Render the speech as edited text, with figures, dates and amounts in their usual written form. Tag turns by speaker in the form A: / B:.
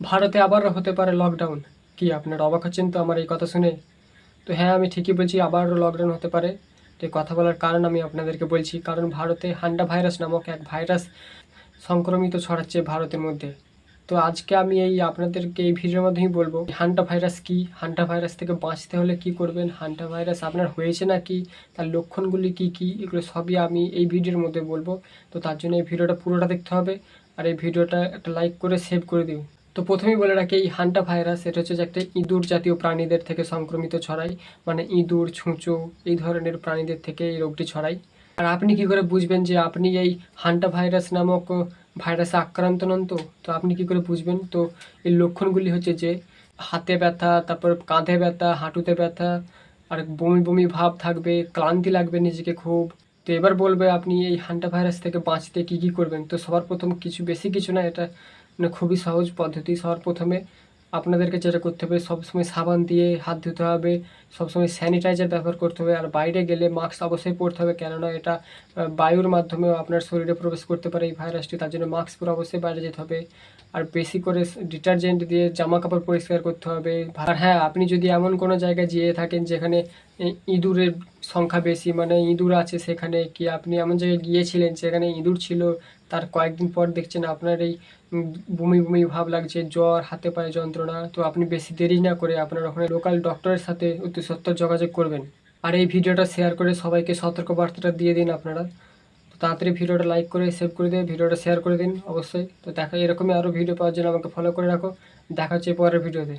A: ভারতে আবারও হতে পারে লকডাউন। কি আপনারা অবাক হচ্ছেন তো আমার এই কথা শুনে? তো হ্যাঁ, আমি ঠিকই বলছি, আবারও লকডাউন হতে পারে। তো এই কথা বলার কারণ আমি আপনাদেরকে বলছি, কারণ ভারতে হান্ডা ভাইরাস নামক এক ভাইরাস সংক্রমিত ছড়াচ্ছে ভারতের মধ্যে। তো আজকে আমি আপনাদেরকে এই ভিডিওর মাধ্যমেই বলবো হান্টা ভাইরাস কি, হান্টা ভাইরাস থেকে বাঁচতে হলে কি করবেন, হান্টা ভাইরাস আপনার হয়েছে নাকি, তার লক্ষণগুলি কি কি, এগুলো সবই আমি এই ভিডিওর মধ্যে বলবো। তো তার জন্য এই ভিডিওটা পুরোটা দেখতে হবে, আর এই ভিডিওটা একটা লাইক করে সেভ করে দিন। তো প্রথমেই বলে রাখি, এই হান্টা ভাইরাস এটা হচ্ছে যে একটা ইঁদুর জাতীয় প্রাণীদের থেকে সংক্রমিত ছড়ায়, মানে ইঁদুর, ছুঁচো এই ধরনের প্রাণীদের থেকে এই রোগটি ছড়ায়। আর আপনি কি করে বুঝবেন যে আপনি এই হান্টা ভাইরাস নামক ভাইরাসে আক্রান্ত নন? তো আপনি কি করে বুঝবেন? তো এর লক্ষণগুলি হচ্ছে যে হাতে ব্যথা, তারপর কাঁধে ব্যথা, হাঁটুতে ব্যথা, আর বমি বমি ভাব থাকবে, ক্লান্তি লাগবে নিজেকে খুব। তো এবার বলবে আপনি এই হান্টা ভাইরাস থেকে বাঁচতে কি কি করবেন। তো সবার প্রথম বেশি কিছু না, এটা মানে খুবই সহজ পদ্ধতি। সবার প্রথমে আপনাদেরকে যেটা করতে হবে, সবসময় সাবান দিয়ে হাত ধুতে হবে, সবসময় স্যানিটাইজার ব্যবহার করতে হবে, আর বাইরে গেলে মাস্ক অবশ্যই পরতে হবে, কেননা এটা বায়ুর মাধ্যমেও আপনার শরীরে প্রবেশ করতে পারে এই ভাইরাসটি, তার জন্য মাস্ক পরে অবশ্যই বাইরে যেতে হবে। আর বেশি করে ডিটারজেন্ট দিয়ে জামা কাপড় পরিষ্কার করতে হবে। আর হ্যাঁ, আপনি যদি এমন কোনো জায়গায় যেয়ে থাকেন যেখানে ইঁদুরের সংখ্যা বেশি, মানে ইঁদুর আছে, সেখানে কি আপনি এমন জায়গায় গিয়েছিলেন সেখানে ইঁদুর ছিল, তার কয়েকদিন পর দেখছেন আপনার এই বমি বমি ভাব লাগছে, জ্বর, হাতে পায়ে যন্ত্রণা, তো আপনি বেশি দেরি না করে আপনার ওখানে লোকাল ডক্টরের সাথে অতি সত্বর যোগাযোগ করবেন। আর এই ভিডিওটা শেয়ার করে সবাইকে সতর্কবার্তাটা দিয়ে দিন আপনারা। তো তাড়াতাড়ি ভিডিওটা লাইক করে সেভ করে দিন, ভিডিওটা শেয়ার করে দিন অবশ্যই। তো দেখা এরকমই আরও ভিডিও পাওয়ার জন্য আমাকে ফলো করে রাখো। দেখা হচ্ছে পরের ভিডিওতে।